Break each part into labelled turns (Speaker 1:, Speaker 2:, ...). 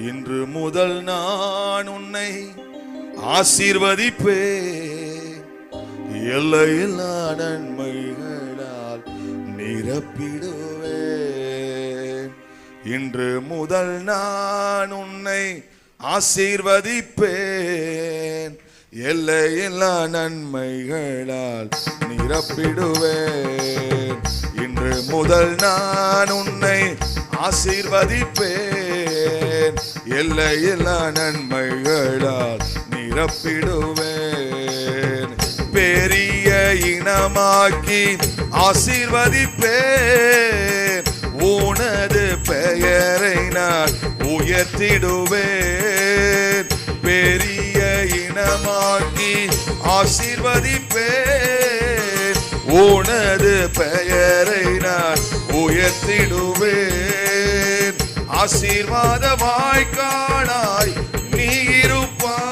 Speaker 1: இன்று முதல் நான் உன்னை ஆசீர்வதிப்பேன், எல்லையில்லா நன்மைகளால் நிரப்பிடுவேன். இன்று முதல் நான் உன்னை ஆசீர்வதிப்பேன், எல்லையில்லா நன்மைகளால் நிரப்பிடுவேன். இன்று முதல் நான் உன்னை ஆசீர்வதிப்பேன், எல்லையில்லா நன்மைகளால் நிரப்பிடுவேன். பெரிய இனமாக்கி ஆசீர்வதிப்பேன், உனது பெயரை நான் உயர்த்திடுவேன். பெரிய இனமாக்கி ஆசீர்வதிப்பேன், உனது பெயரை நான் உயர்த்திடுவேன். ஆசீர்வாத வாய்க்காலாய் நீ இருப்பாய்,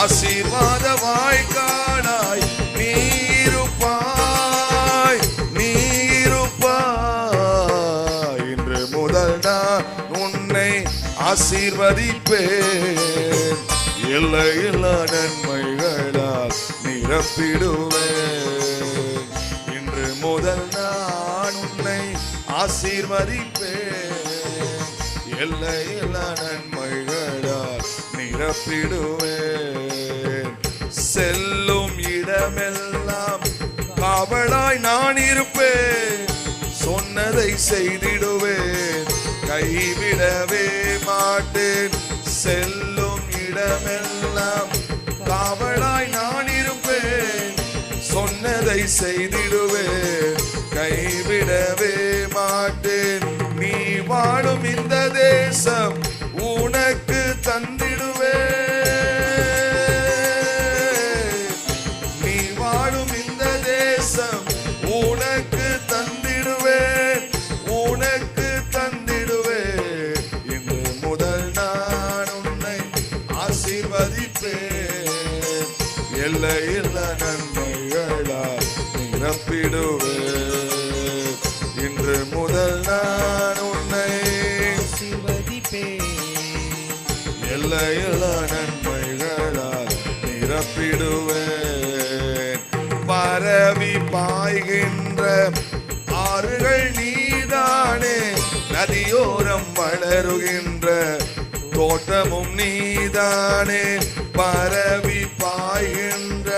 Speaker 1: ஆசீர்வாத வாய்க்காலாய் நீ இருப்பாய், நீ இருப்பாய். இன்று முதல் நான் உன்னை ஆசீர்வதிப்பேன், எல்லையில்லா நன்மைகளால் நிரப்பிடுவேன். இன்று முதல் நான் உன்னை ஆசீர்வதிப்பேன், எல்லையில்லா நன்மைகளால் நிரப்பிடுவேன். செல்லும் இடமெல்லாம் காவலாய் நான் இருப்பேன், சொன்னதை செய்திடுவேன், கைவிடவே மாட்டேன். செல்லும் இடமெல்லாம் காவலாய் நான் இருப்பேன், சொன்னதை செய்திடுவேன், கைவிடவே மாட்டேன். நீ வாழும் இந்த தேசம் உனக்கு தந்திடுவேன், நீ வாழும் இந்த தேசம் உனக்கு தந்திடுவேன், உனக்கு தந்திடுவேன். இன்று முதல் நான் உன்னை ஆசீர்வதிப்பேன், எல்லையில்லா நன்மைகளால் நிரப்பிடுவேன். இன்று முதல் நான் உன்னை ஆசீர்வதிப்பேன், எல்லையில்லா நன்மைகளால் நிரப்பிடுவேன். பரவி பாய்கின்ற ஆறுகள் நீதானே, நதியோரம் வளருகின்ற தோட்டமும் நீதானே. பரவி பாய்கின்ற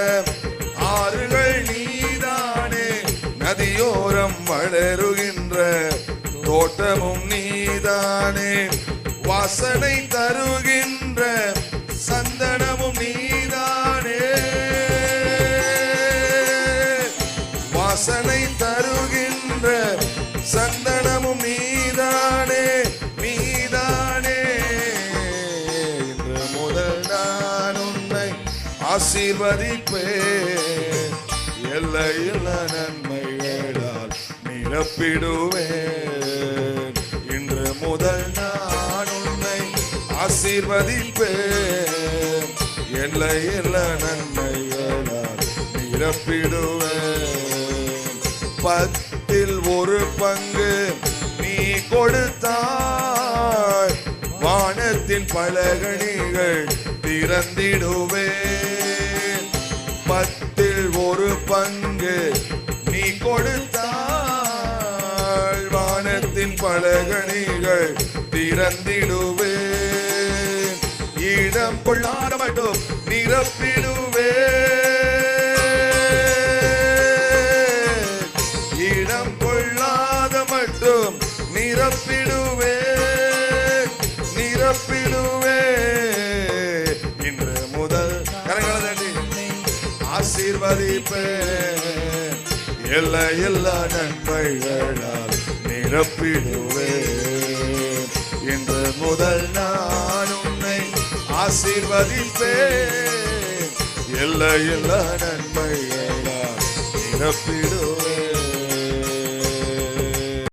Speaker 1: ஆறுகள் நீதானே, நதியோரம் வளருகின்ற தோட்டமும் நீதானே. வாசனை தருகின்ற சந்தனமும் நீதானே, வாசனை தருகின்ற சந்தனமும் நீதானே, நீதானே. இன்று முதல் நான் உன்னை ஆசீர்வதிப்பேன், எல்லையில்லா நன்மைகளால் நிரப்பிடுவேன். இன்று முதல் நான் உன்னை ஆசீர்வதிப்பேன், எல்லையில்லா நன்மைகளால் நிரப்பிடுவேன். 10 ஒரு பங்கு நீ கொடுத்தாய், வானத்தின் பலகணிகள் திறந்திடுவேன். 10 ஒரு பங்கு நீ கொடுத்தாய், வானத்தின் பலகணிகள் திறந்திடுவேன். இடம் கொள்ளாத மட்டும் நிரப்பிடுவேன், இடம் கொள்ளாத மட்டும் நிரப்பிடுவேன், நிரப்பிடுவேன். இன்று முதல் கரங்களை தட்டி ஆசீர்வதிப்பேன், எல்லையில்லா நன்மைகளால் நிரப்பிடுவேன். இன்று முதல் நான் உன்னை ஆசீர்வதிப்பேன், எல்லையில்லா நன்மைகளால் நிரப்பிடுவேன்.